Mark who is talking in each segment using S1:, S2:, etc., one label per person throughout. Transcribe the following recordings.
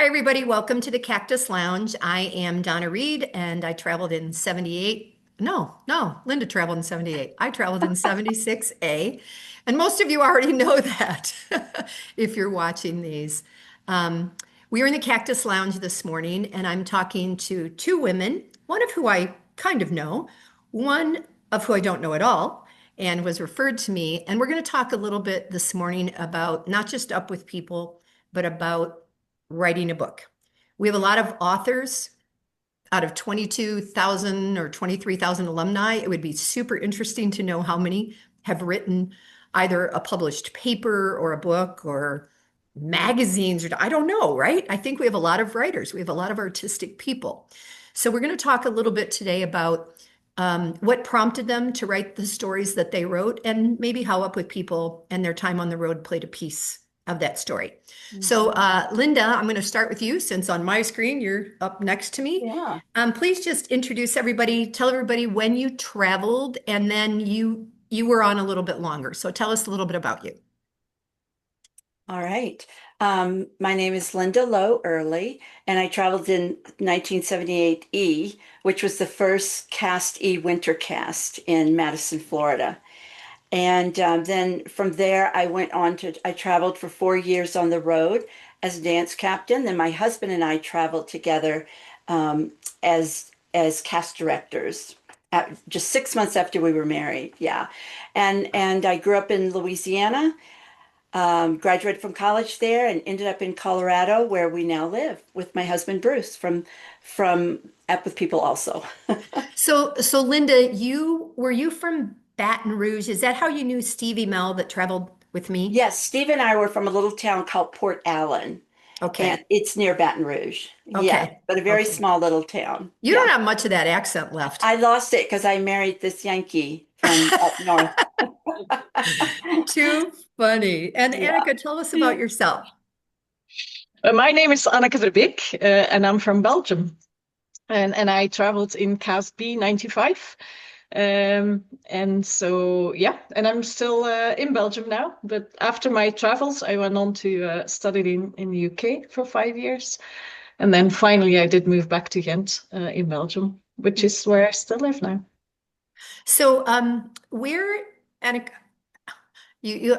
S1: Hi, everybody. Welcome to the Cactus Lounge. I am Donna Reed, and I traveled in 78. No, Linda traveled in 78. I traveled in 76A. And most of you already know that if you're watching these. Um, we are in the Cactus Lounge this morning, and I'm talking to two women, one of who I kind of know, one of who I don't know at all, and was referred to me. And we're going to talk a little bit this morning about not just Up with People, but about writing a book. We have a lot of authors out of 22,000 or 23,000 alumni. It would be super interesting to know how many have written either a published paper or a book or magazines, or I don't know, right? I think we have a lot of writers. We have a lot of artistic people. So we're going to talk a little bit today about what prompted them to write the stories that they wrote, and maybe how Up with People and their time on the road played a piece of that story. So, Linda, I'm going to start with you since on my screen you're up next to me.
S2: Yeah.
S1: Please just introduce everybody, tell everybody when you traveled, and then you were on a little bit longer. So tell us a little bit about you.
S2: All right. My name is Linda Lowe Erley, and I traveled in 1978 E, which was the first Cast E winter cast in Madison, Florida. And then from there, I traveled for 4 years on the road as a dance captain. Then my husband and I traveled together um, as cast directors. Just 6 months after we were married, yeah, and I grew up in Louisiana, graduated from college there, and ended up in Colorado, where we now live with my husband Bruce from Up with People also.
S1: So Linda, you from Baton Rouge? Is that how you knew Stevie Mel that traveled with me?
S2: Yes, Steve and I were from a little town called Port Allen, and
S1: Okay.
S2: it's near Baton Rouge. Yeah,
S1: Okay.
S2: but a very
S1: Okay.
S2: small little town.
S1: You don't
S2: Yeah.
S1: have much of that accent left.
S2: I lost it because I married this Yankee from up north.
S1: Too funny. And
S2: Yeah.
S1: Anneke, tell us about yourself.
S3: My name is Anneke Verbeeke, and I'm from Belgium. And I traveled in CASB 95. And so, yeah, and I'm still in Belgium now. But after my travels, I went on to study in the UK for 5 years. And then finally, I did move back to Ghent in Belgium, which is where I still live now.
S1: So, where, Anneke,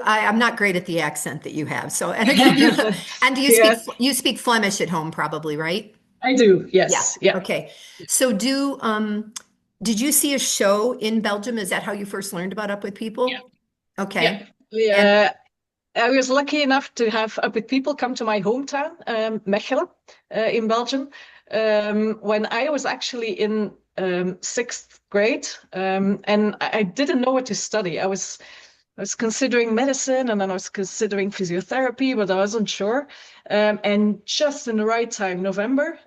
S1: I'm not great at the accent that you have. So, Anneke, and do
S3: Yeah,
S1: you speak Flemish at home, probably, right?
S3: I do.
S1: Yeah.
S3: Yes. Yeah.
S1: Okay. So, did you see a show in Belgium? Is that how you first learned about Up with
S3: Yeah.
S1: People? Okay.
S3: Yeah.
S1: And
S3: Yeah. I was lucky enough to have Up with People come to my hometown, Mechelen, in Belgium, when I was actually in sixth grade, and I didn't know what to study. I was considering medicine, and then I was considering physiotherapy, but I wasn't sure. And just in the right time, November,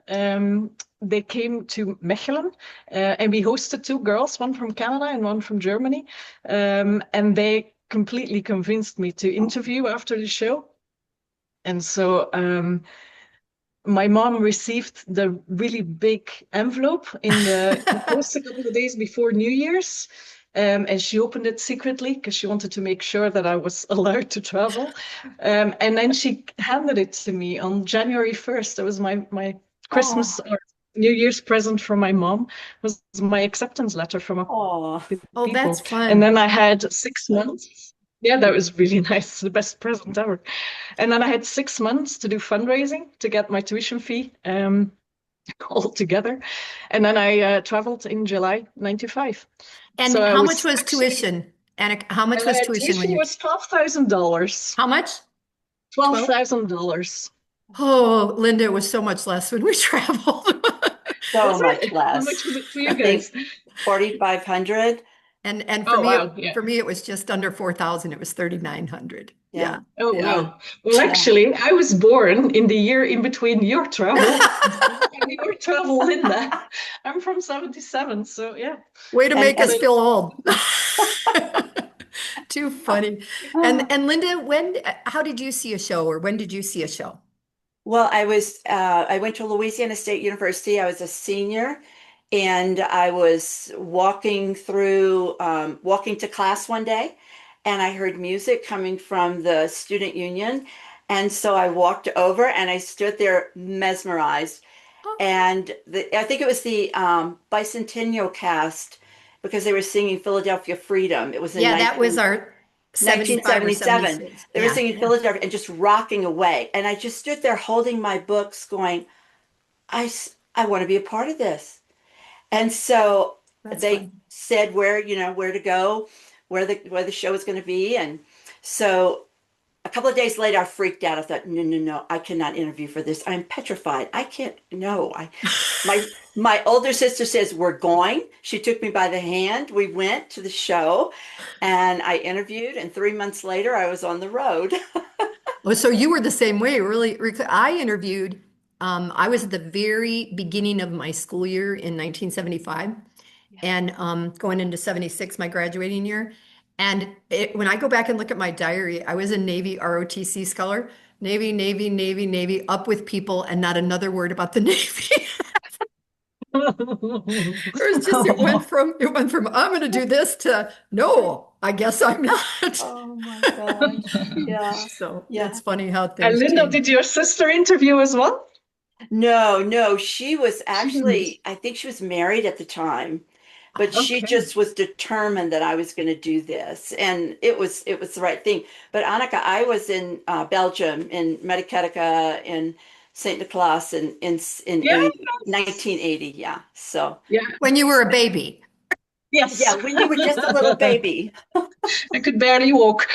S3: they came to Mechelen, and we hosted two girls, one from Canada and one from Germany, and they completely convinced me to interview after the show. And so my mom received the really big envelope in the post a couple of days before New Year's. And she opened it secretly because she wanted to make sure that I was allowed to travel. And then she handed it to me on January 1st. That was my
S2: Oh,
S3: Christmas or New Year's present from my mom, was my acceptance letter from a
S2: oh,
S1: oh, that's
S3: people. And
S1: fun.
S3: then I had 6 months. Yeah, that was really nice. The best present ever. And then I had 6 months to do fundraising to get my tuition fee all together. And then I traveled in July 95. So
S1: And
S3: I
S1: how much
S3: was
S1: was
S3: actually,
S1: tuition? Anneke, how much was tuition when
S3: tuition
S1: you,
S3: was $12,000.
S1: how much? 12?
S3: $12,000.
S1: Oh, Linda, it was so much less when we traveled.
S2: so
S3: Was
S2: much
S3: it? How
S2: less.
S3: much was it for
S2: I
S3: you
S2: think
S3: guys?
S1: 4,500. And for
S3: Oh,
S1: me,
S3: wow. Yeah.
S1: it was just under 4,000. It was 3,900.
S2: Yeah.
S1: Yeah.
S3: Oh,
S1: Yeah.
S3: wow. Well,
S2: Yeah.
S3: actually, I was born in the year in between your travel and your travel, Linda. I'm from 77, so yeah.
S1: Way to make
S2: And
S1: us
S3: So,
S1: feel old. Too funny. And Linda, how did you see a show, or when did you see a show?
S2: well, I went to Louisiana State University. I was a senior, and I was walking to class one day, and I heard music coming from the student union, And so I walked over and I stood there mesmerized.
S1: Oh,
S2: And I think it was the bicentennial cast because they were singing Philadelphia Freedom. It was in
S1: yeah, that was our 75 or
S2: 1977.
S1: 76.
S2: They were
S1: Yeah,
S2: singing
S1: yeah.
S2: Philadelphia and just rocking away. And I just stood there holding my books going, I want to be a part of this. And so
S1: That's
S2: they
S1: fun.
S2: said where to go, where the show was going to be. And so a couple of days later, I freaked out. I thought, no, no, no, I cannot interview for this. I'm petrified. I can't, no. My older sister says, we're going. She took me by the hand. We went to the show and I interviewed, and 3 months later, I was on the road.
S1: Oh, so you were the same way, really. I interviewed, I was at the very beginning of my school year in 1975
S2: Yeah.
S1: and going into 76, my graduating year. And when I go back and look at my diary, I was a Navy ROTC scholar, Navy, Navy, Navy, Navy, up with people, and not another word about the Navy. It was just it went from I'm going to do this to no, I guess I'm not.
S2: Oh my gosh. Yeah.
S1: So it's
S2: Yeah.
S1: funny how
S3: And
S1: things
S3: Linda,
S1: change.
S3: did your sister interview as well?
S2: No, no, she was
S3: She didn't.
S2: actually, I think she was married at the time, but she
S3: Okay.
S2: just was determined that I was going to do this, and it was the right thing. But Anneke, I was in Belgium, in Medicatica, in Saint Nicolas, in
S3: Yeah.
S2: 1980. Yeah, so
S3: Yeah.
S1: When you were a baby.
S2: yeah,
S3: Yes.
S2: when you were just a little baby.
S3: I could barely walk.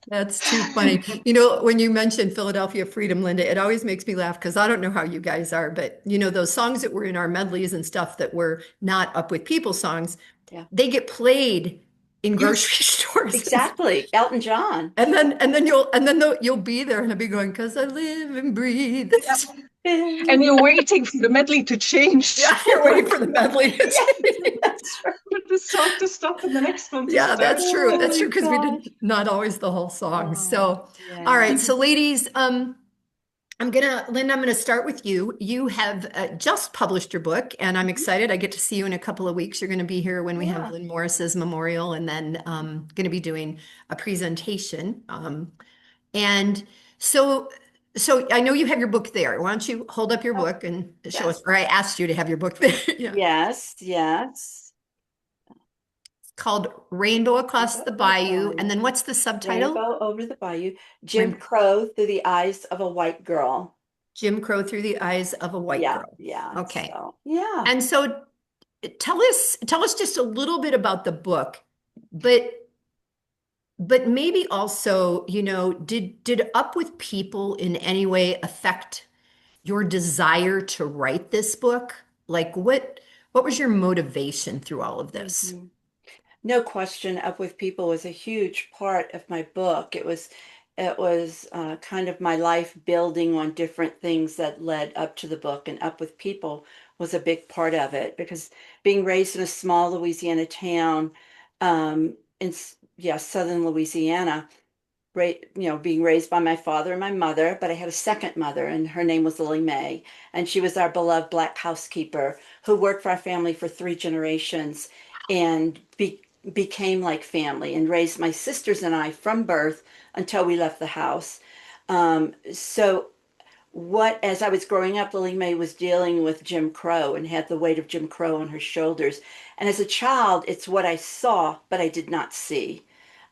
S1: That's too funny. You know, when you mentioned Philadelphia Freedom, Linda, it always makes me laugh because I don't know how you guys are, but those songs that were in our medleys and stuff that were not up with people songs,
S2: Yeah.
S1: they get played in
S2: Yes,
S1: grocery stores.
S2: exactly. Elton John.
S1: And then you'll be there and I'll be going, because I live and breathe.
S3: And you're waiting for the medley to change.
S1: Yeah, you're waiting for the medley to
S2: Yes,
S1: change.
S2: that's right.
S3: For the song to stop and the next one to
S1: Yeah,
S3: start.
S1: that's true.
S2: Oh
S1: That's
S2: my
S1: true because we did
S2: gosh.
S1: not always the whole song.
S2: Oh,
S1: So, all
S2: yeah.
S1: right. So, ladies, Linda, I'm gonna start with you. You have just published your book, and I'm excited. I get to see you in a couple of weeks. You're going to be here when we have
S2: Yeah.
S1: Lynn Morris's memorial, and then going to be doing a presentation. And so, so I know you have your book there. Why don't you hold up your
S2: Oh,
S1: book and show us?
S2: yes.
S1: Or I asked you to have your book there. Yeah,
S2: Yes, yes.
S1: it's called Rainbow Across
S2: Rainbow
S1: the
S2: over the
S1: Bayou. And
S2: bayou.
S1: then what's the subtitle?
S2: Rainbow over the bayou. Jim
S1: Rain-
S2: Crow through the eyes of a white girl.
S1: Jim Crow through the eyes of a white
S2: Yeah,
S1: girl.
S2: yeah.
S1: Okay.
S2: So, yeah.
S1: And so tell us just a little bit about the book, but maybe also, did Up with People in any way affect your desire to write this book? Like what was your motivation through all of this?
S2: Mhm. No question, Up with People was a huge part of my book. It was kind of my life building on different things that led up to the book, and Up with People was a big part of it because being raised in a small Louisiana town, yeah, southern Louisiana, being raised by my father and my mother, but I had a second mother, and her name was Lily Mae, and she was our beloved black housekeeper who worked for our family for 3 generations and became like family and raised my sisters and I from birth until we left the house. So as I was growing up, Lily Mae was dealing with Jim Crow and had the weight of Jim Crow on her shoulders. And as a child, it's what I saw, but I did not see.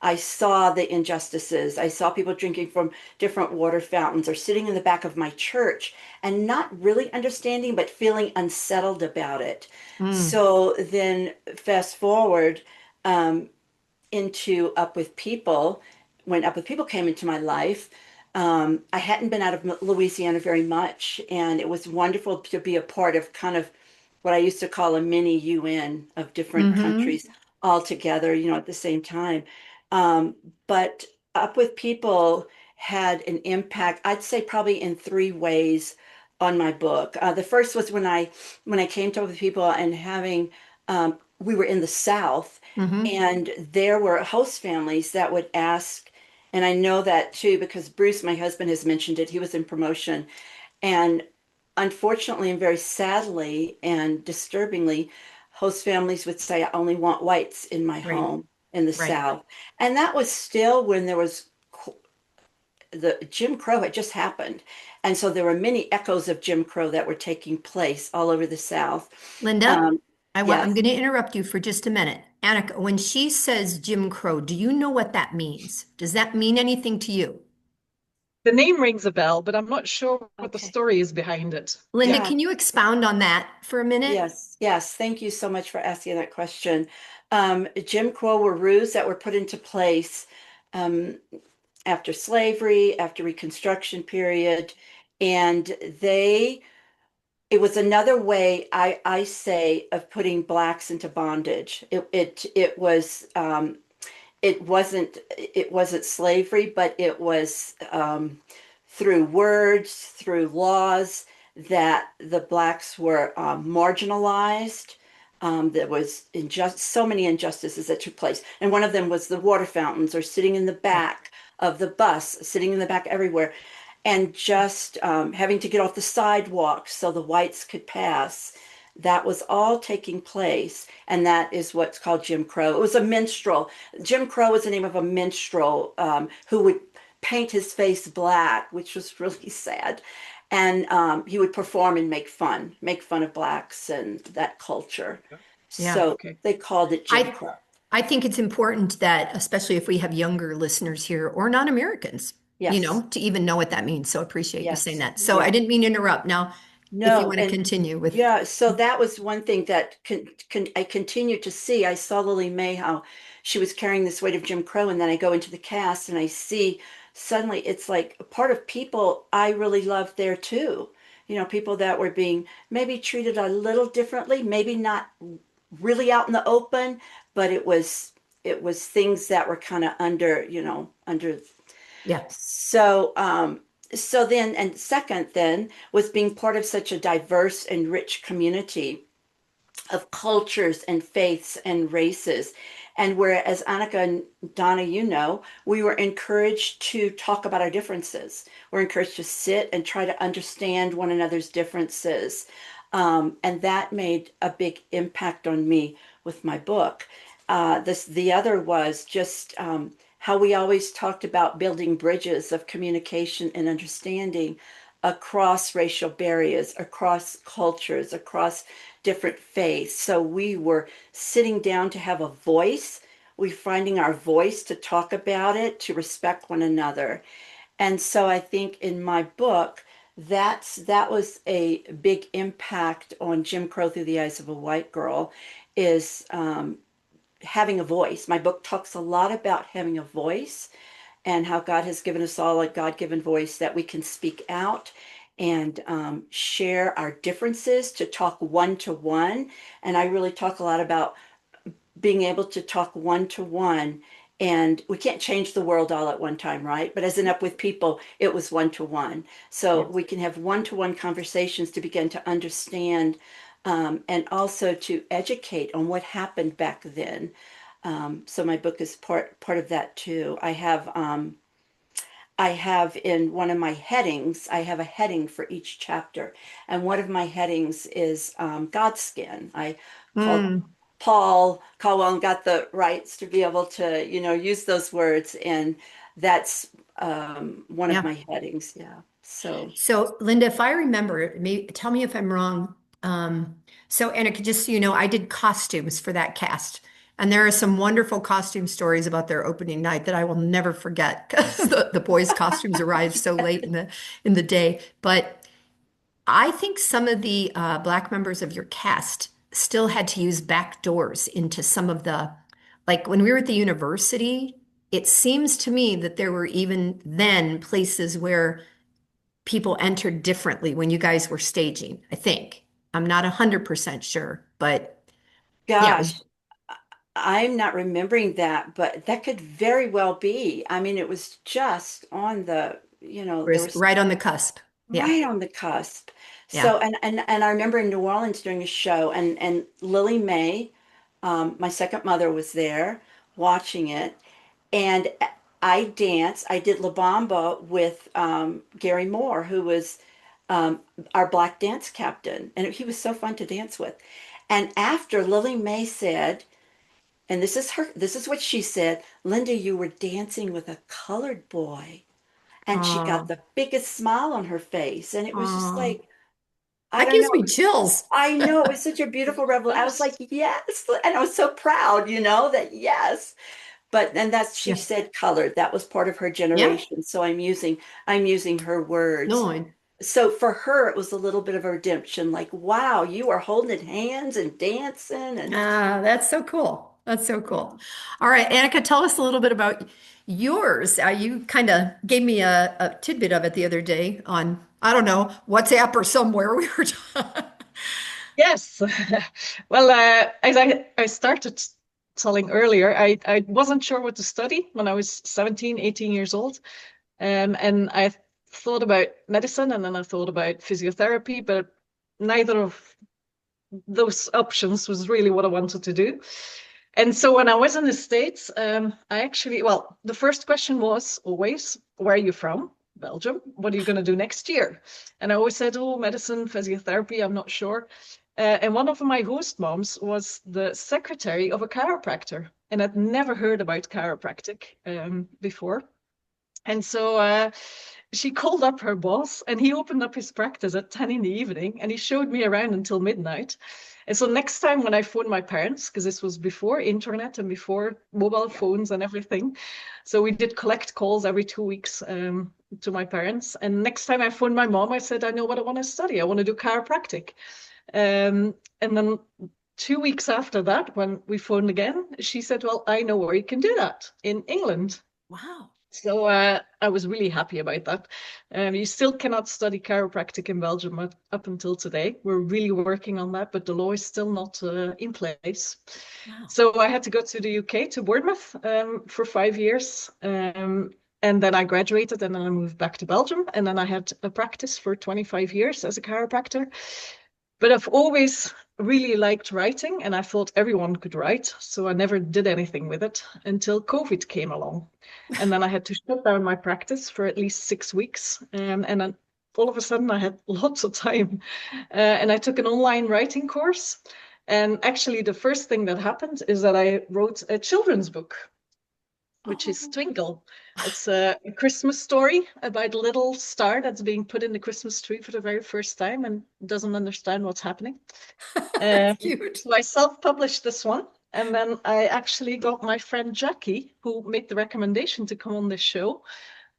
S2: I saw the injustices. I saw people drinking from different water fountains or sitting in the back of my church and not really understanding, but feeling unsettled about it.
S1: Mm,
S2: So then, fast forward, um, into Up with People, when Up with People came into my life, I hadn't been out of Louisiana very much, and it was wonderful to be a part of kind of what I used to call a mini UN of different
S1: mm-hmm,
S2: countries all together, at the same time. Um, but Up with People had an impact, I'd say probably in 3 ways on my book. The first was when I came to Up with People and we were in the South,
S1: mm-hmm.
S2: and there were host families that would ask, and I know that too because Bruce, my husband, has mentioned it. He was in promotion. And unfortunately, and very sadly and disturbingly, host families would say, I only want whites in my
S1: Right,
S2: home in the
S1: right.
S2: South. And that was still when there was the Jim Crow had just happened. And so there were many echoes of Jim Crow that were taking place all over the South.
S1: Linda,
S2: Um,
S1: I'm
S2: yes.
S1: going to interrupt you for just a minute. Anneke, when she says Jim Crow, do you know what that means? Does that mean anything to you?
S3: The name rings a bell, but I'm not sure what the
S2: Okay.
S3: story is behind it.
S1: Linda,
S2: Yeah.
S1: can you expound on that for a minute?
S2: Yes. Yes. Thank you so much for asking that question. Jim Crow were rules that were put into place um, after slavery, after Reconstruction period, and it was another way I say of putting blacks into bondage. It wasn't slavery, but it was through words, through laws that the blacks were marginalized. There was so many injustices that took place, and one of them was the water fountains, or sitting in the
S1: Right.
S2: back of the bus, sitting in the back everywhere, and just having to get off the sidewalks so the whites could pass. That was all taking place, and that is what's called Jim Crow. It was a minstrel. Jim Crow was the name of a minstrel who would paint his face black, which was really sad. And he would perform and make fun of blacks and that culture.
S1: Yeah.
S2: So
S3: Okay.
S2: they called it Jim
S1: I
S2: Crow.
S1: I think it's important that, especially if we have younger listeners here or non-Americans,
S2: Yes,
S1: to even know what that means. So appreciate you saying
S2: yes,
S1: that. So I
S2: yeah.
S1: didn't mean to interrupt. Now, if you
S2: No,
S1: want to
S2: and
S1: continue with,
S2: yeah, so that was one thing that I continued to see. I saw Lily May, how she was carrying this weight of Jim Crow, and then I go into the cast and I see suddenly it's like a part of people I really loved there too. People that were being maybe treated a little differently, maybe not really out in the open, but it was things that were kind of under.
S1: yeah.
S2: So then, and second then, was being part of such a diverse and rich community of cultures and faiths and races. And whereas Anneke and Donna, we were encouraged to talk about our differences. We're encouraged to sit and try to understand one another's differences. And that made a big impact on me with my book. The other was just how we always talked about building bridges of communication and understanding across racial barriers, across cultures, across different faiths. So we were sitting down to have a voice. We finding our voice to talk about it, to respect one another. And so I think in my book, that was a big impact on Jim Crow Through the Eyes of a White Girl, is having a voice. My book talks a lot about having a voice and how God has given us all a God-given voice that we can speak out and share our differences, to talk one to one. And I really talk a lot about being able to talk one to one. And we can't change the world all at one time, right? But as in Up With People, it was one to one. So
S1: Yes.
S2: we can have one to one conversations to begin to understand, and also to educate on what happened back then. So my book is part of that too. I have in one of my headings, I have a heading for each chapter. And one of my headings is Godskin. I called
S1: Mm,
S2: Paul Caldwell and got the rights to be able to, use those words. And that's one of
S1: yeah.
S2: my headings. Yeah. So,
S1: So, Linda, if I remember, maybe tell me if I'm wrong. So, Anneke, just so you know, I did costumes for that cast. And there are some wonderful costume stories about their opening night that I will never forget because the boys' costumes arrived so late in the day. But I think some of the Black members of your cast still had to use back doors into some of like when we were at the university, it seems to me that there were even then places where people entered differently when you guys were staging, I think. I'm not 100% sure, but yeah, it was,
S2: gosh, I'm not remembering that, but that could very well be. I mean, it was just on there was
S1: right on the cusp. Yeah,
S2: right on the cusp.
S1: yeah.
S2: So, and I remember in New Orleans doing a show, and Lily May, my second mother, was there watching it, and I danced. I did La Bamba with Gary Moore, who was our black dance captain, and he was so fun to dance with. And after, Lily May said, and this is what she said, Linda, you were dancing with a colored boy. and she got
S1: Oh,
S2: the biggest smile on her face. And it was just
S1: oh,
S2: like, I
S1: that
S2: don't
S1: gives
S2: know.
S1: me chills.
S2: I know it was such a beautiful revelation. I was like,
S3: Yes.
S2: yes. And I was so proud, that yes. But and that's she
S1: Yeah.
S2: said colored. That was part of her
S1: Yeah.
S2: generation. So I'm using her words.
S1: No,
S2: So for her, it was a little bit of a redemption, like, wow, you are holding hands and dancing and
S1: that's so cool. That's so cool. All right, Annika, tell us a little bit about yours. You kind of gave me a tidbit of it the other day on, I don't know, WhatsApp or somewhere we were talking.
S3: Yes. Well, as I started telling earlier, I wasn't sure what to study when I was 17, 18 years old. And I thought about medicine and then I thought about physiotherapy, but neither of those options was really what I wanted to do. And so when I was in the States, I actually, well, the first question was always, where are you from? Belgium. What are you going to do next year? And I always said, oh, medicine, physiotherapy, I'm not sure. And one of my host moms was the secretary of a chiropractor, and I'd never heard about chiropractic before. And so she called up her boss and he opened up his practice at 10 in the evening and he showed me around until midnight. And so next time when I phoned my parents, because this was before internet and before mobile phones and everything, so we did collect calls every 2 weeks to my parents. And next time I phoned my mom, I said, I know what I want to study. I want to do chiropractic. And then 2 weeks after that, when we phoned again, she said, well, I know where you can do that in England.
S1: Wow.
S3: So I was really happy about that. You still cannot study chiropractic in Belgium up until today. We're really working on that, but the law is still not in place.
S1: Wow.
S3: So I had to go to the UK, to Bournemouth, for 5 years. And then I graduated and then I moved back to Belgium. And then I had a practice for 25 years as a chiropractor. But I've always really liked writing and I thought everyone could write. So I never did anything with it until COVID came along. And then I had to shut down my practice for at least 6 weeks. And then all of a sudden I had lots of time. And I took an online writing course. And actually, the first thing that happened is that I wrote a children's book, which is
S1: Oh.
S3: Twinkle. It's a Christmas story about a little star that's being put in the Christmas tree for the very first time and doesn't understand what's happening.
S1: That's
S3: Um,
S1: cute.
S3: so I self-published this one, and then I actually got my friend Jackie, who made the recommendation to come on this show.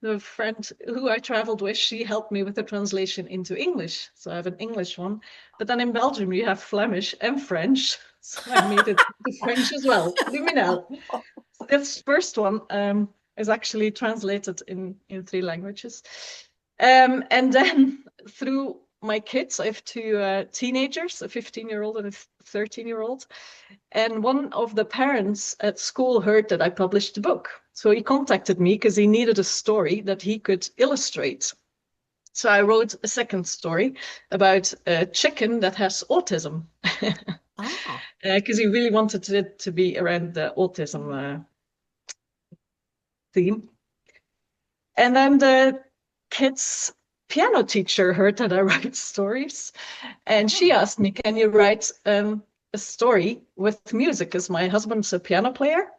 S3: The friend who I traveled with, she helped me with the translation into English. So I have an English one. But then in Belgium, you have Flemish and French. So I made it to French as well. Luminel. So this first one is actually translated in 3 languages. And then through my kids, I have two teenagers, a 15-year-old and a 13-year-old. And one of the parents at school heard that I published the book. So he contacted me because he needed a story that he could illustrate. So I wrote a second story about a chicken that has autism
S1: Oh.
S3: because he really wanted it to be around the autism theme. And then the kids' piano teacher heard that I write stories, and she
S1: Oh.
S3: asked me, "Can you write a story with music?" Because my husband's a piano player.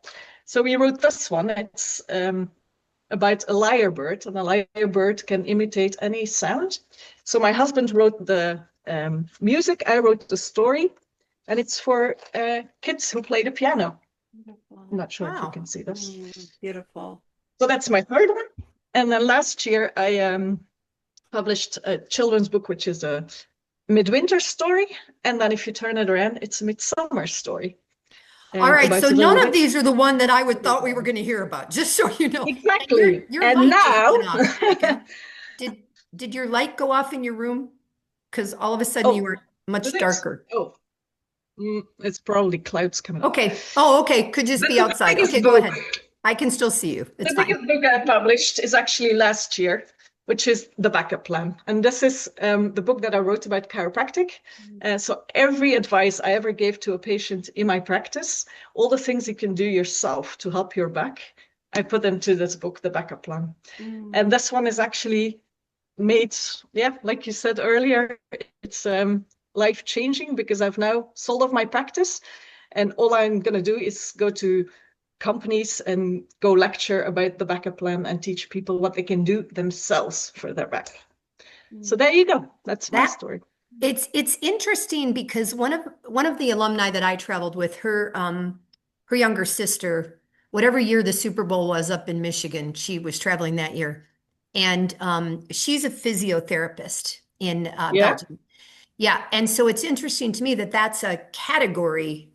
S3: So we wrote this one. It's about a lyrebird, and a lyrebird can imitate any sound. So my husband wrote the music, I wrote the story, and it's for kids who play the piano. I'm
S2: beautiful.
S3: not sure if you
S1: Wow.
S3: can see this.
S2: Beautiful.
S3: So that's my third one. And then last year I published a children's book, which is a midwinter story. And then if you turn it around, it's a midsummer story
S1: All right,
S3: about
S1: so
S3: a little
S1: none of
S3: witch.
S1: these are the one that I would thought we were going to hear about, just so you know. And
S3: Exactly.
S1: your
S3: And
S1: light just
S3: now,
S1: went off, Annika. Did did your light go off in your room? Because all of a sudden you
S3: oh,
S1: were
S3: did
S1: much
S3: it?
S1: darker.
S3: Oh, it's probably clouds coming up.
S1: Okay. Oh, okay. Could just
S3: But
S1: be
S3: the
S1: outside.
S3: biggest
S1: Okay, go
S3: book
S1: ahead. I can still see you. It's
S3: The
S1: fine.
S3: biggest book I published is actually last year, which is The Backup Plan. And this is the book that I wrote about chiropractic. So every advice I ever gave to a patient in my practice, all the things you can do yourself to help your back, I put into this book, The Backup Plan. And this one is actually made, yeah, like you said earlier, it's life-changing because I've now sold off my practice. And all I'm going to do is go to companies and go lecture about the backup plan and teach people what they can do themselves for their back. So there you go. That's my
S1: That
S3: story.
S1: it's interesting because one of the alumni that I traveled with, her younger sister, whatever year the Super Bowl was up in Michigan, she was traveling that year. And she's a physiotherapist in
S3: Yeah,
S1: Belgium. Yeah, and so it's interesting to me that that's a category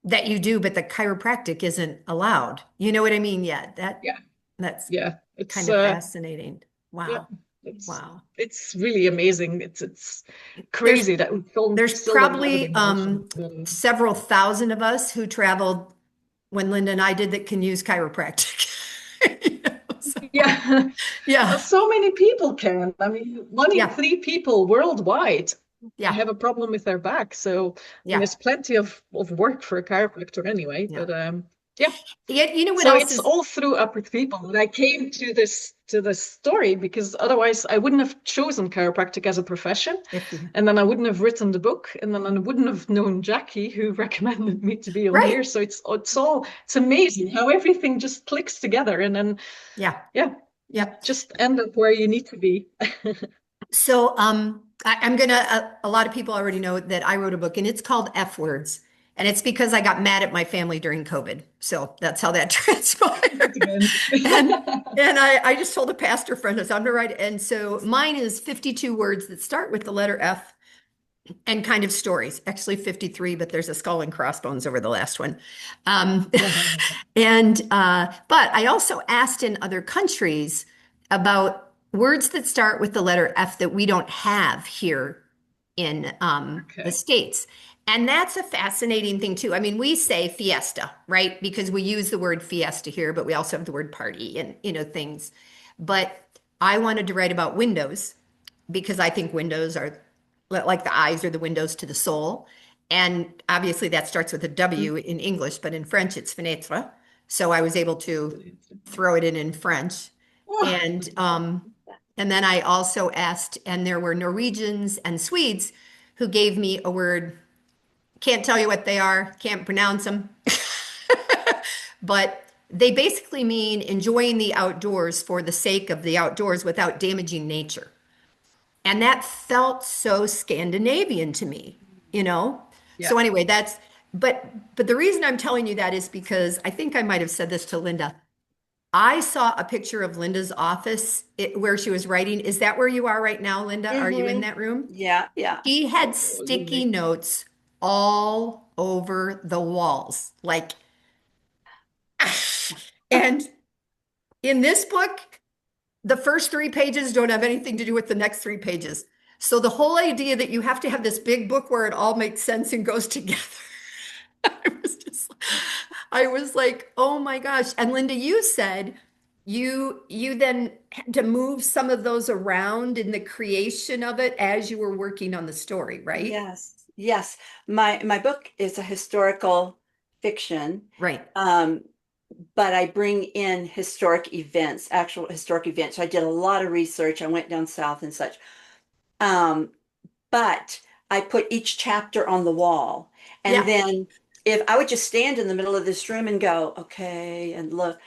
S1: that you do, but the chiropractic isn't allowed. You know what I mean? Yeah,
S3: yeah,
S1: that's
S3: yeah.
S1: kind of fascinating.
S3: Yeah,
S1: Wow.
S3: it's
S1: Wow.
S3: it's really amazing. It's
S1: There's
S3: crazy that we
S1: there's
S3: still don't have it
S1: probably
S3: in Belgium.
S1: several thousand of us who traveled when Linda and I did that can use chiropractic. You know, so,
S3: Yeah, well,
S1: yeah,
S3: so many people can. I mean, one in
S1: yeah,
S3: three people worldwide
S1: yeah,
S3: have a problem with their back. So, I mean,
S1: yeah,
S3: there's plenty of work for a chiropractor anyway.
S1: yeah.
S3: But yeah.
S1: Yeah, you know what
S3: So
S1: else
S3: it's
S1: is
S3: all through Up With People. And I came to this story because otherwise I wouldn't have chosen chiropractic as a profession.
S1: if you
S3: And then I wouldn't have written the book. And then I wouldn't have known Jackie, who recommended me to be on
S1: right.
S3: here. So it's amazing how everything just clicks together. And then
S1: Yeah,
S3: yeah, you
S1: yep.
S3: just end up where you need to be.
S1: So I'm gonna a lot of people already know that I wrote a book and it's called F Words. And it's because I got mad at my family during COVID. So that's how that transpired.
S3: Again.
S1: And I just told a pastor friend I was I'm gonna write, and so mine is 52 words that start with the letter F and kind of stories. Actually 53, but there's a skull and crossbones over the last one. Um, and but I also asked in other countries about words that start with the letter F that we don't have here in the
S3: Okay.
S1: States. And that's a fascinating thing too. I mean, we say fiesta, right? Because we use the word fiesta here, but we also have the word party and things. But I wanted to write about windows because I think windows are like the eyes are the windows to the soul. And obviously that starts with a W in English, but in French it's fenêtre. So I was able to throw it in French.
S3: Oh,
S1: And then I also asked, and there were Norwegians and Swedes who gave me a word. Can't tell you what they are, can't pronounce them. But they basically mean enjoying the outdoors for the sake of the outdoors without damaging nature. And that felt so Scandinavian to me, you know?
S3: yeah.
S1: So anyway, but the reason I'm telling you that is because I think I might have said this to Linda. I saw a picture of Linda's office where she was writing. Is that where you are right now, Linda? Are you in
S2: Hmm.
S1: that room?
S2: Yeah, yeah.
S1: She had
S3: Oh,
S1: sticky
S3: lovely.
S1: notes all over the walls. Like, and in this book, the first three pages don't have anything to do with the next three pages. So the whole idea that you have to have this big book where it all makes sense and goes together. I was just, I was like, oh my gosh. And Linda, you said you then had to move some of those around in the creation of it as you were working on the story, right?
S2: Yes, yes. My book is a historical fiction,
S1: Right.
S2: um, but I bring in historic events, actual historic events. So I did a lot of research. I went down south and such. Um, but I put each chapter on the wall. And
S1: Yeah.
S2: then if I would just stand in the middle of this room and go, okay, and look,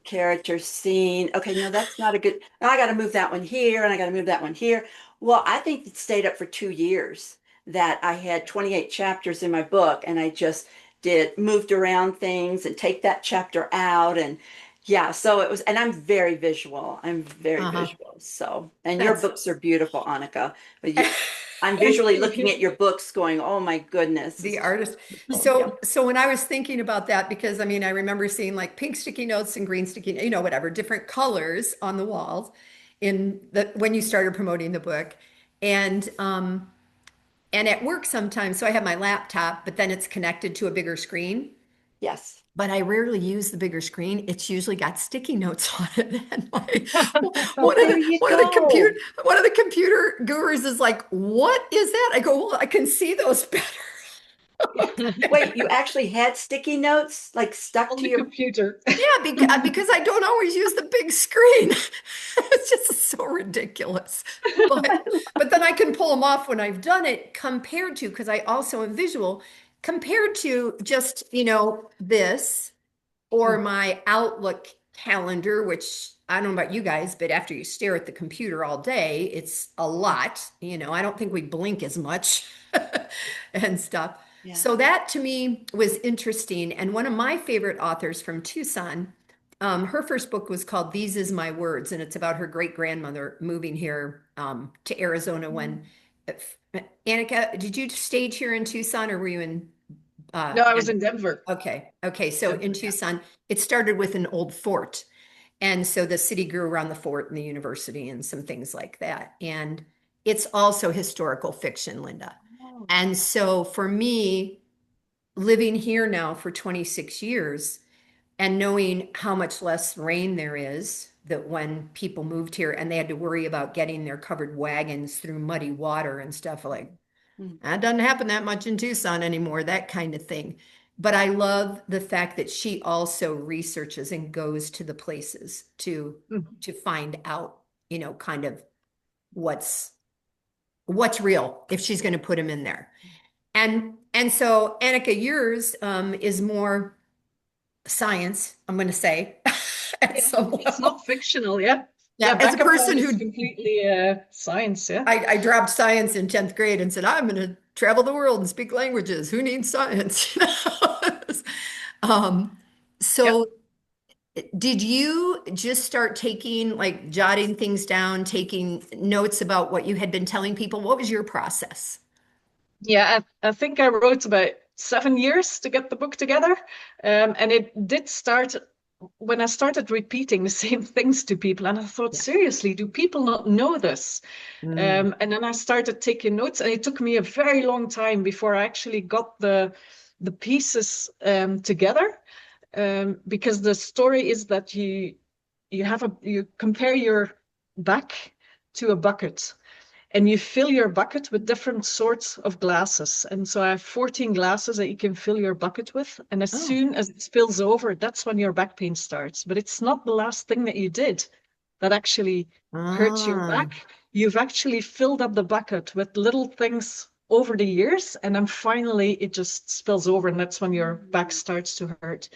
S2: character scene. Okay, no, that's not a good. I got to move that one here and I got to move that one here. Well, I think it stayed up for 2 years that I had 28 chapters in my book and I just did moved around things and take that chapter out and yeah, so it was, and I'm very visual. I'm very
S1: Uh-huh.
S2: visual. So, and your
S1: That's
S2: books are beautiful, Annika. But I'm visually
S3: Thank
S2: looking
S3: you.
S2: at your books going, oh my goodness,
S1: the
S2: this is
S1: artist.
S2: beautiful. Yeah.
S1: So when I was thinking about that, because I mean, I remember seeing like pink sticky notes and green sticky, whatever, different colors on the walls in the when you started promoting the book. And at work sometimes, so I have my laptop, but then it's connected to a bigger screen.
S2: Yes.
S1: But I rarely use the bigger screen. It's usually got sticky notes on it. And my
S2: Well, there you go.
S1: one of the computer gurus is like, "What is that?" I go, "Well, I can see those better."
S2: Wait, you actually had sticky notes like stuck
S3: On
S2: to
S3: the
S2: your,
S3: computer.
S1: Yeah, because I don't always use the big screen. It's just so ridiculous. But then I can pull them off when I've done it compared to, because I also am visual, compared to just, this. or my Outlook calendar, which I don't know about you guys, but after you stare at the computer all day, it's a lot. I don't think we blink as much and stuff.
S2: Yeah.
S1: So that to me was interesting. And one of my favorite authors from Tucson, her first book was called These Is My Words, and it's about her great grandmother moving here to Arizona when Anneke, did you stage here in Tucson or were you in
S3: No, I was
S1: Denver?
S3: in Denver.
S1: Okay. Okay. So in
S3: Denver, yeah.
S1: Tucson, it started with an old fort. And so the city grew around the fort and the university and some things like that. And it's also historical fiction, Linda.
S2: Oh.
S1: And so for me, living here now for 26 years and knowing how much less rain there is, that when people moved here and they had to worry about getting their covered wagons through muddy water and stuff like
S2: Mm.
S1: that doesn't happen that much in Tucson anymore, that kind of thing. But I love the fact that she also researches and goes to the places
S3: Mhm.
S1: to find out, kind of what's real if she's going to put them in there. And so Annika, yours is more science, I'm going to say, at
S3: Yeah,
S1: some
S3: it's
S1: level.
S3: not fictional, yeah.
S1: Yeah,
S3: Yeah,
S1: as a
S3: backup plan
S1: person
S3: is
S1: who
S3: completely science, yeah.
S1: I dropped science in 10th grade and said, I'm going to travel the world and speak languages. Who needs science? Um,
S3: Yeah.
S1: so did you just start taking, like jotting things down, taking notes about what you had been telling people? What was your process?
S3: Yeah, I think I wrote about 7 years to get the book together. And it did start when I started repeating the same things to people. And I thought,
S1: Yeah.
S3: seriously, do people not know this?
S1: Mm.
S3: And then I started taking notes, and it took me a very long time before I actually got the pieces together. Because the story is that you compare your back to a bucket, and you fill your bucket with different sorts of glasses. And so I have 14 glasses that you can fill your bucket with. And as
S1: Oh.
S3: soon as it spills over, that's when your back pain starts. But it's not the last thing that you did that actually hurts your
S1: Ah.
S3: back. You've actually filled up the bucket with little things over the years. And then finally it just spills over. And that's when your back starts to hurt.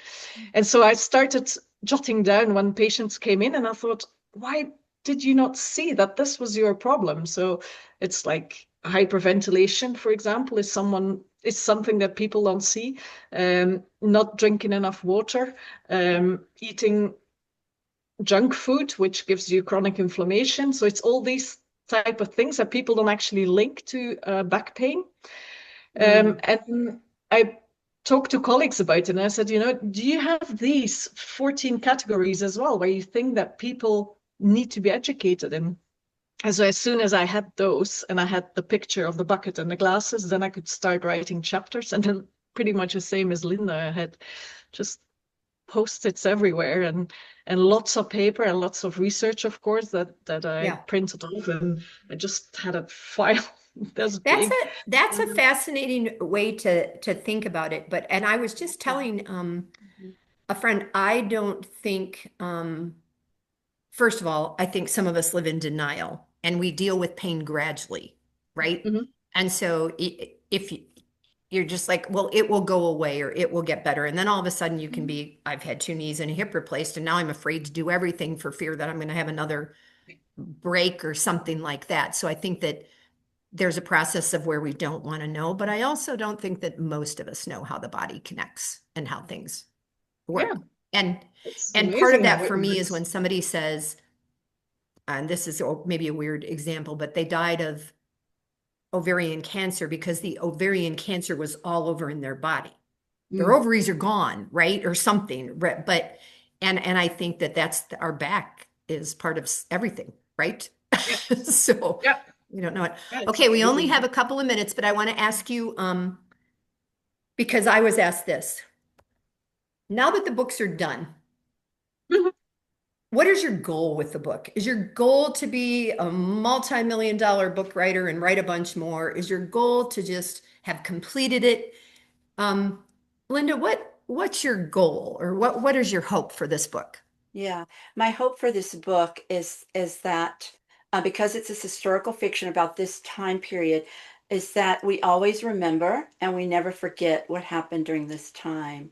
S3: And so I started jotting down when patients came in, and I thought, why did you not see that this was your problem? So it's like hyperventilation, for example, is something that people don't see. Not drinking enough water, eating junk food, which gives you chronic inflammation. So it's all these type of things that people don't actually link to back pain.
S1: Mm.
S3: And I talked to colleagues about it, and I said, do you have these 14 categories as well, where you think that people need to be educated in? And so as soon as I had those, and I had the picture of the bucket and the glasses, then I could start writing chapters. And then pretty much the same as Linda, I had just post-its everywhere, and lots of paper and lots of research, of course, that I
S1: Yeah.
S3: printed off, and I just had a file that's
S1: That's
S3: big.
S1: a fascinating way to think about it. But and I was just telling a friend, I don't think first of all, I think some of us live in denial and we deal with pain gradually, right?
S3: Mhm.
S1: And so if you're just like, well, it will go away or it will get better. And then all of a sudden you can be, I've had two knees and a hip replaced, and now I'm afraid to do everything for fear that I'm going to have another break or something like that. So I think that there's a process of where we don't want to know, but I also don't think that most of us know how the body connects and how things
S3: Yeah,
S1: work. And
S3: it's
S1: and part of
S3: amazing how
S1: that
S3: it
S1: for me is when
S3: works.
S1: somebody says, and this is maybe a weird example, but they died of ovarian cancer because the ovarian cancer was all over in their body. Their
S3: Mm.
S1: ovaries are gone, right? Or something. But and I think that that's our back is part of everything, right?
S3: Yeah,
S1: So
S3: yeah,
S1: we don't know it.
S3: yeah, it's
S1: Okay, we only
S3: amazing.
S1: have a couple of minutes, but I want to ask you, because I was asked this. Now that the books are done,
S3: Mhm.
S1: what is your goal with the book? Is your goal to be a multi-million dollar book writer and write a bunch more? Is your goal to just have completed it? Um, Linda, what's your goal or what is your hope for this book?
S2: Yeah, my hope for this book is that because it's a historical fiction about this time period, is that we always remember and we never forget what happened during this time.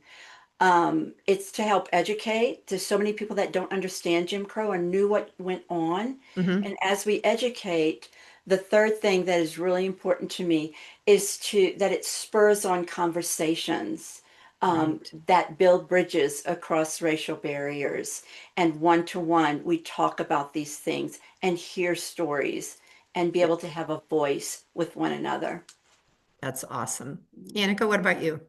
S2: It's to help educate. There's so many people that don't understand Jim Crow and knew what went on.
S1: Hmm.
S2: And as we educate, the third thing that is really important to me is that it spurs on conversations
S1: Right.
S2: that build bridges across racial barriers. And one to one, we talk about these things and hear stories and be
S1: Yeah,
S2: able to have a voice with one another.
S1: that's awesome. Anneke, what about you?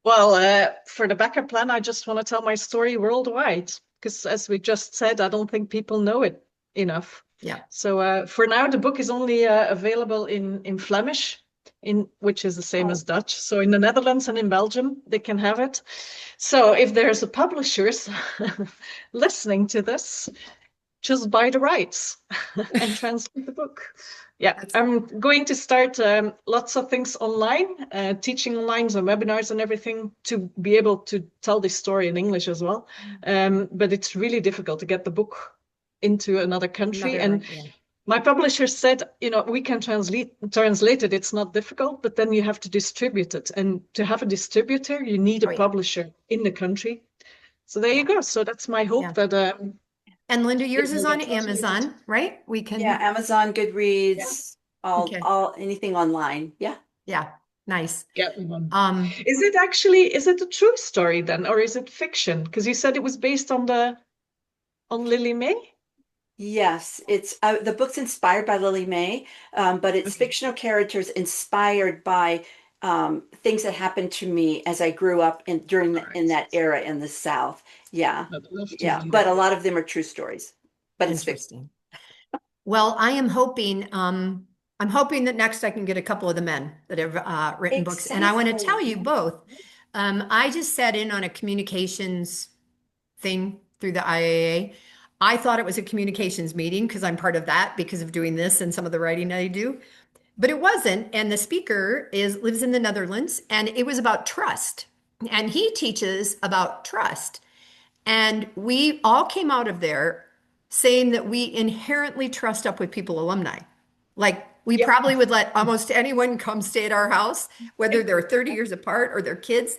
S3: Well, for the backup plan, I just want to tell my story worldwide because, as we just said, I don't think people know it enough.
S1: Yeah.
S3: So for now, the book is only available in Flemish, in which is the same
S2: Oh,
S3: as Dutch. So in the Netherlands and in Belgium, they can have it. So if there's a publishers listening to this, just buy the rights and translate the book. Yeah,
S1: That's
S3: I'm going to start lots of things online, teaching online and webinars and everything to be able to tell this story in English as well. But it's really difficult to get the book into another country.
S1: another
S3: And
S1: yeah.
S3: my publisher said, we can translate it. It's not difficult, but then you have to distribute it. And to have a distributor, you need a
S1: Oh yeah.
S3: publisher in the country. So there you
S1: Yeah.
S3: go. So that's my hope
S1: Yeah.
S3: that
S1: And Linda,
S3: it
S1: yours is
S3: will
S1: on
S3: get translated.
S1: Amazon, right? We
S2: yeah,
S1: can,
S2: Amazon,
S3: Yeah.
S2: Goodreads,
S1: okay.
S2: all anything online. Yeah.
S1: Yeah. Nice.
S3: Yeah.
S1: Um,
S3: Is it a true story then, or is it fiction? Because you said it was based on the on Lily May?
S2: Yes, it's the book's inspired by Lily May, but it's
S3: Okay.
S2: fictional characters inspired by things that happened to me as I grew up
S3: All
S2: in
S3: right.
S2: that era in the South. Yeah,
S3: I'd love to
S2: yeah,
S3: read
S2: but
S3: it.
S2: a lot of them are true stories, but it's fiction.
S1: interesting. Well, I'm hoping that next I can get a couple of the men that have written books. And I want to
S2: Exactly.
S1: tell you both. I just sat in on a communications thing through the IAA. I thought it was a communications meeting because I'm part of that because of doing this and some of the writing I do. But it wasn't. And the speaker lives in the Netherlands, and it was about trust. And he teaches about trust. And we all came out of there saying that we inherently trust up with people, alumni. Like we
S3: Yep.
S1: probably would let almost anyone come stay at our house, whether they're 30 years apart or they're kids.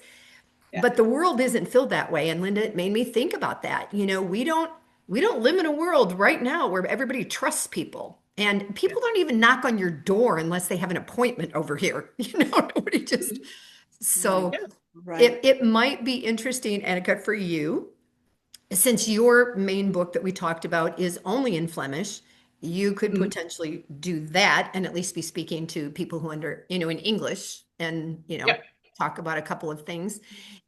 S3: Yeah.
S1: But the world isn't filled that way. And Linda, it made me think about that. We don't live in a world right now where everybody trusts people. And
S3: Yeah.
S1: people don't even knock on your door unless they have an appointment over here. Nobody just
S2: Right,
S1: so
S3: Yeah.
S1: it
S2: right.
S1: it might be interesting, Annika, for you since your main book that we talked about is only in Flemish, you could
S3: Mm.
S1: potentially do that and at least be speaking to people who in English and,
S3: Yeah.
S1: talk about a couple of things.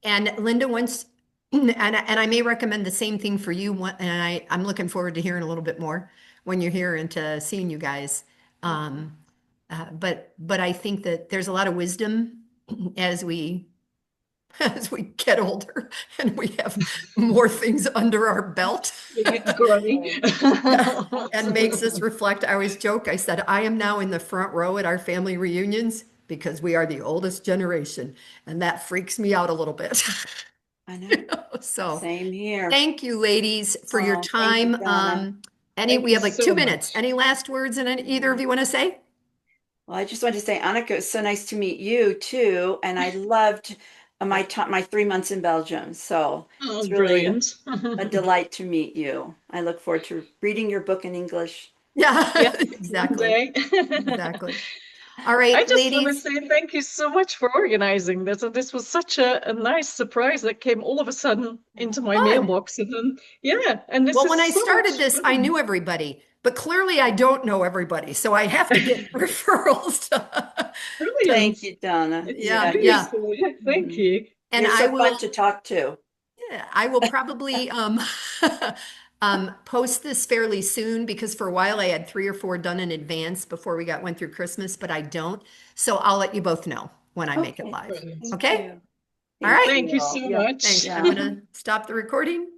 S1: And Linda wants, and I may recommend the same thing for you. And I'm looking forward to hearing a little bit more when you're here and to seeing you guys. Um, but I think that there's a lot of wisdom as we as we get older and we have more things under our belt
S3: Growing.
S1: and makes us reflect. I always joke, I said, I am now in the front row at our family reunions because we are the oldest generation. And that freaks me out a little bit.
S2: I know.
S1: So
S2: Same here.
S1: thank you, ladies, for your
S2: Oh, thank you,
S1: time.
S2: Donna.
S3: Thank
S1: We
S3: you
S1: have like
S3: so
S1: 2 minutes.
S3: much.
S1: Any last words and either of you want to say?
S2: Well, I just wanted to say, Anneke, it was so nice to meet you too, and I loved my 3 months in Belgium. So
S3: Oh,
S2: it's really
S3: brilliant.
S2: a delight to meet you. I look forward to reading your book in English.
S1: Yeah,
S3: Yes, one
S1: exactly.
S3: day.
S1: Exactly. All
S3: I
S1: right,
S3: just want to
S1: ladies.
S3: say thank you so much for organizing this. And this was such a nice surprise that came all of a sudden into my
S1: Fun.
S3: mailbox. And then, yeah, and this
S1: Well,
S3: is
S1: when I
S3: so
S1: started
S3: much
S1: this, I
S3: fun.
S1: knew everybody, but clearly I don't know everybody. So I have to get referrals.
S3: Brilliant.
S2: Thank you, Donna.
S3: It's
S2: Yeah,
S1: Yeah,
S2: you're
S1: yeah.
S3: beautiful. Yeah, thank
S2: mhm.
S3: you.
S1: And
S2: You're
S1: I
S2: so fun
S1: will,
S2: to talk to.
S1: yeah, I will probably post this fairly soon because for a while I had 3 or 4 done in advance before we went through Christmas, but I don't. So I'll let you both know when I make it
S2: Okay,
S1: live.
S3: Brilliant.
S2: thank
S1: Okay?
S2: you.
S1: All
S2: Thank
S1: right.
S3: Thank
S2: you
S3: you
S2: all.
S3: so
S2: Yeah,
S1: Thanks.
S3: much.
S1: I'm
S2: yeah.
S1: gonna stop the recording.